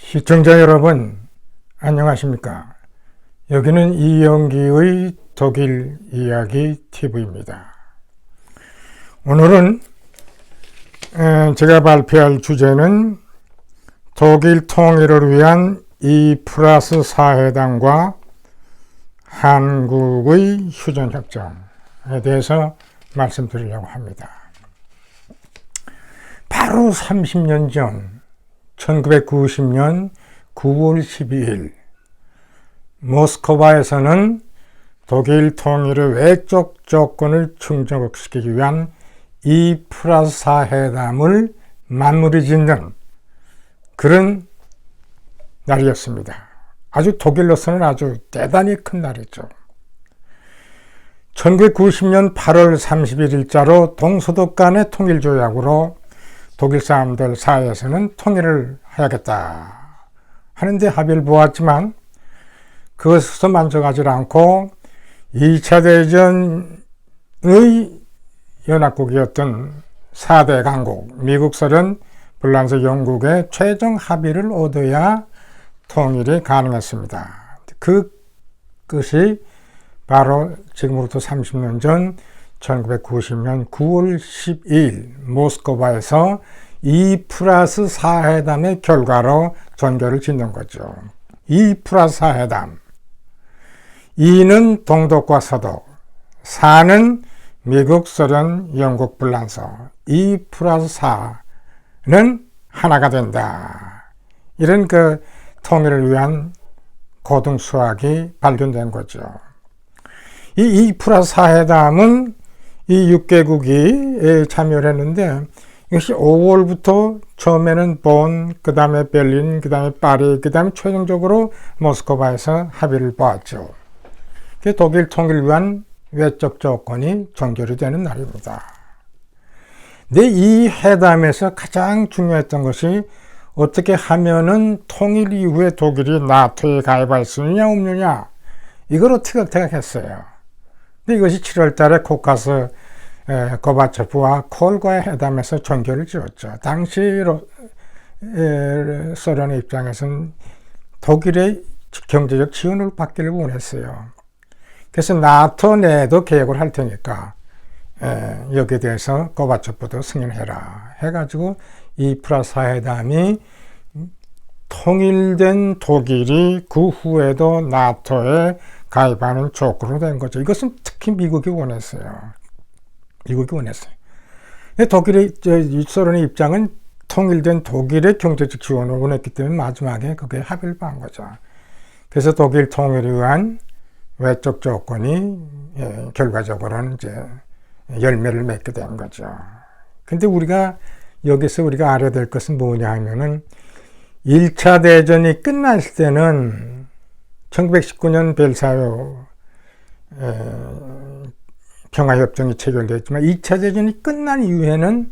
시청자 여러분, 안녕하십니까? 여기는 이영기의 독일 이야기 TV입니다. 오늘은 제가 발표할 주제는 독일 통일을 위한 2+4 회담과 한국의 휴전협정에 대해서 말씀드리려고 합니다. 바로 30년 전 1990년 9월 12일 모스크바에서는 독일 통일의 외적 조건을 충족시키기 위한 2+4 회담을 마무리 짓는 그런 날이었습니다. 아주 독일로서는 아주 대단히 큰 날이죠. 1990년 8월 31일자로 동서독 간의 통일조약으로 독일 사람들 사이에서는 통일을 해야겠다 하는데 합의를 보았지만 그것에서 만족하지 않고 2차 대전의 연합국이었던 4대 강국 미국, 소련, 프랑스, 영국의 최종 합의를 얻어야 통일이 가능했습니다. 그것이 바로 지금으로부터 30년 전 1990년 9월 12일 모스크바에서 2+4 회담의 결과로 전개를 짓는 거죠. 2+4 회담. 2는 동독과 서독, 4는 미국, 소련, 영국, 프랑스. 2+4는 하나가 된다. 이런 그 통일을 위한 고등수학이 발견된 거죠. 이 2+4 회담은 이 6개국이 참여를 했는데 이것이 5월부터 처음에는 본, 그 다음에 베를린, 그 다음에 파리, 그 다음에 최종적으로 모스크바에서 합의를 보았죠. 독일 통일을 위한 외적 조건이 전결이 되는 날입니다. 근데 이 회담에서 가장 중요했던 것이 어떻게 하면은 통일 이후에 독일이 나토에 가입할 수 있느냐 없느냐 이걸 티격태격했어요. 근데 이것이 7월 달에 코카스 고바초프와 콜과의 회담에서 전결을 지었죠. 당시 소련의 입장에서는 독일의 경제적 지원을 받기를 원했어요. 그래서 나토 내에도 계획을 할 테니까 여기에 대해서 고바초프도 승인해라 해가지고 2+4 회담이 통일된 독일이 그 후에도 나토에 가입하는 조건으로 된 거죠. 이것은 특히 미국이 원했어요. 근데 독일의, 소련의 입장은 통일된 독일의 경제적 지원을 원했기 때문에 마지막에 그게 합의를 본 거죠. 그래서 독일 통일을 위한 외적 조건이 결과적으로는 이제 열매를 맺게 된 거죠. 근데 여기서 우리가 알아야 될 것은 뭐냐 하면은 1차 대전이 끝났을 때는 1919년 벨사유 평화협정이 체결되었지만 2차 대전이 끝난 이후에는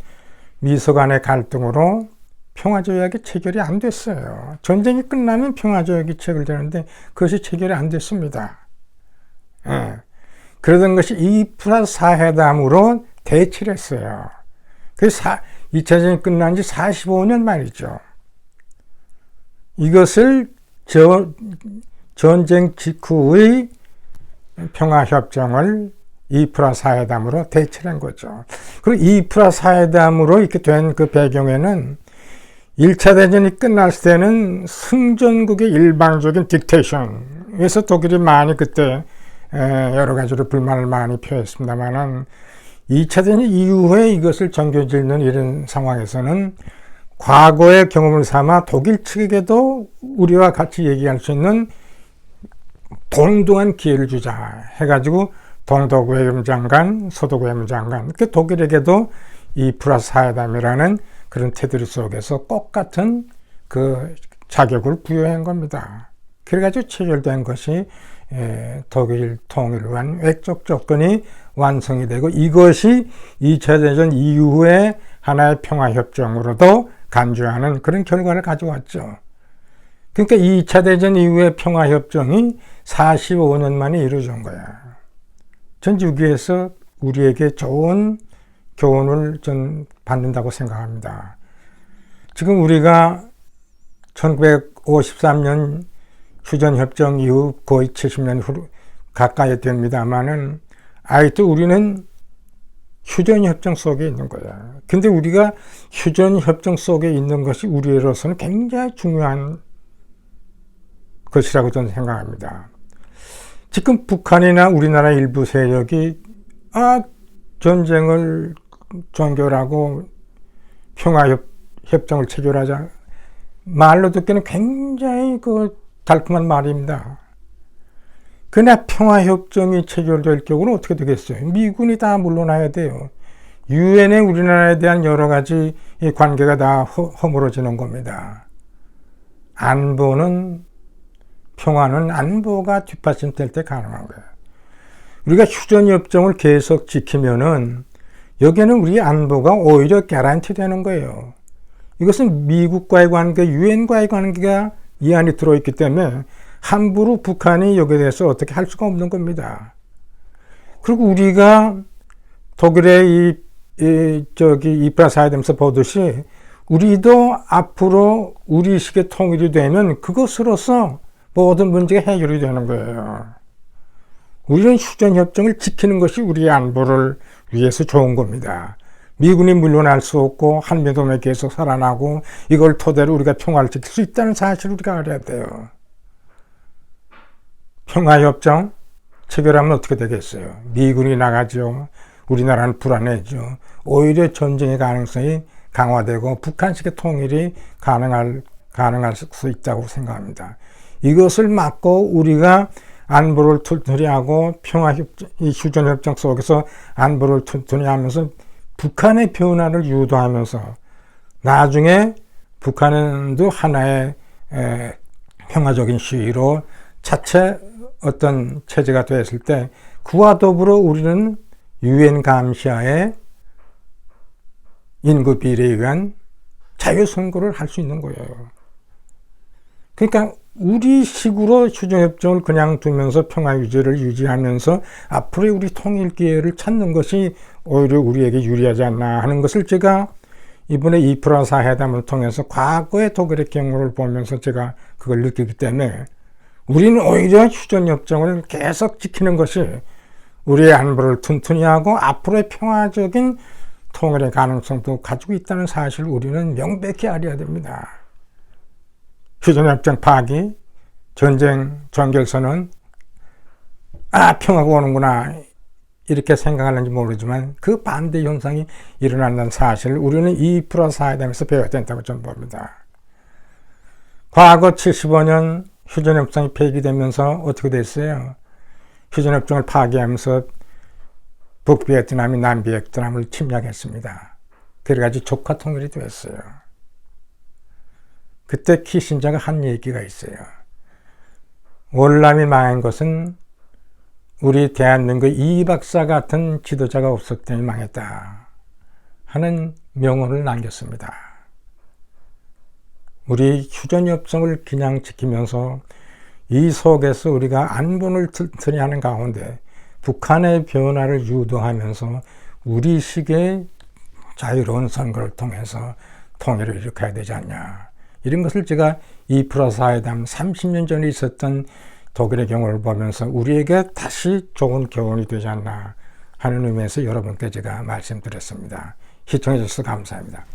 미소 간의 갈등으로 평화조약이 체결이 안 됐어요. 전쟁이 끝나면 평화조약이 체결되는데 그것이 체결이 안 됐습니다. 그러던 것이 2+4 회담으로 대치를 했어요. 그래서 2차 대전이 끝난 지 45년 만이죠. 이것을 전쟁 직후의 평화협정을 2+4 회담으로 대치를 한 거죠. 그리고 2+4 회담으로 이렇게 된 그 배경에는 1차 대전이 끝났을 때는 승전국의 일방적인 딕테이션에서 독일이 많이 그때 여러 가지로 불만을 많이 표했습니다만은 2차 대전 이후에 이것을 전교짓는 이런 상황에서는 과거의 경험을 삼아 독일 측에게도 우리와 같이 얘기할 수 있는 동등한 기회를 주자 해가지고 동독 외무장관, 서독 외무장관, 독일에게도 2+4 회담이라는 그런 테두리 속에서 똑같은 그 자격을 부여한 겁니다. 그래가지고 체결된 것이 독일 통일을 위한 외적 조건이 완성이 되고 이것이 2차 대전 이후에 하나의 평화협정으로도 간주하는 그런 결과를 가져왔죠. 그러니까 2차 대전 이후의 평화협정이 45년 만에 이루어진 거야. 전 여기에서 우리에게 좋은 교훈을 전 받는다고 생각합니다. 지금 우리가 53년 휴전협정 이후 거의 70년 후 가까이 됩니다만은 아직도 우리는 휴전협정 속에 있는 거야. 근데 우리가 휴전협정 속에 있는 것이 우리로서는 굉장히 중요한 것이라고 저는 생각합니다. 지금 북한이나 우리나라 일부 세력이 전쟁을 종결하고 평화협정을 체결하자, 말로 듣기는 굉장히 달콤한 말입니다. 그러나 평화협정이 체결될 경우는 어떻게 되겠어요? 미군이 다 물러나야 돼요. 유엔에 우리나라에 대한 여러 가지 관계가 다 허물어지는 겁니다. 평화는 안보가 뒷받침될 때 가능한 거예요. 우리가 휴전협정을 계속 지키면은 여기에는 우리 안보가 오히려 개런티 되는 거예요. 이것은 미국과의 관계, 유엔과의 관계가 이 안에 들어있기 때문에 함부로 북한이 여기에 대해서 어떻게 할 수가 없는 겁니다. 그리고 우리가 독일의 이프라사이드에서 보듯이 우리도 앞으로 우리식의 통일이 되면 그것으로서 모든 문제가 해결이 되는 거예요. 우리는 휴전협정을 지키는 것이 우리의 안보를 위해서 좋은 겁니다. 미군이 물러날 수 없고 한미동맹이 계속 살아나고 이걸 토대로 우리가 평화를 지킬 수 있다는 사실을 우리가 알아야 돼요. 평화협정 체결하면 어떻게 되겠어요? 미군이 나가죠. 우리나라는 불안해죠. 오히려 전쟁의 가능성이 강화되고 북한식의 통일이 가능할 수 있다고 생각합니다. 이것을 막고 우리가 안보를 튼튼히 하고 휴전협정 속에서 안보를 튼튼히 하면서 북한의 변화를 유도하면서 나중에 북한도 하나의 평화적인 시위로 자체 어떤 체제가 됐을 때 그와 더불어 우리는 유엔 감시하에 인구 비례에 의한 자유선거를 할 수 있는 거예요. 그러니까 우리식으로 휴전협정을 그냥 두면서 평화 유지를 유지하면서 앞으로의 우리 통일 기회를 찾는 것이 오히려 우리에게 유리하지 않나 하는 것을 제가 이번에 2+4 회담을 통해서 과거의 독일의 경우를 보면서 제가 그걸 느끼기 때문에 우리는 오히려 휴전협정을 계속 지키는 것이 우리의 안보를 튼튼히 하고 앞으로의 평화적인 통일의 가능성도 가지고 있다는 사실을 우리는 명백히 알아야 됩니다. 휴전협정 파기, 전쟁 종결선언, 평화가 오는구나 이렇게 생각하는지 모르지만 그 반대 현상이 일어난다는 사실을 우리는 2+4 회담에서 배워야 된다고 저는 봅니다. 과거 75년 휴전협정이 폐기되면서 어떻게 됐어요? 휴전협정을 파기하면서 북비에트남이 남비에트남을 침략했습니다. 그래가지고 조카 통일이 됐어요. 그때 키신저가 한 얘기가 있어요. 월남이 망한 것은 우리 대한민국 이 박사 같은 지도자가 없었기 때문에 망했다 하는 명언을 남겼습니다. 우리 휴전협정을 그냥 지키면서 이 속에서 우리가 안보를 튼튼히 하는 가운데 북한의 변화를 유도하면서 우리식의 자유로운 선거를 통해서 통일을 일으켜야 되지 않냐. 이런 것을 제가 2+4 회담 30년 전에 있었던 독일의 경우를 보면서 우리에게 다시 좋은 교훈이 되지 않나 하는 의미에서 여러분께 제가 말씀드렸습니다. 시청해 주셔서 감사합니다.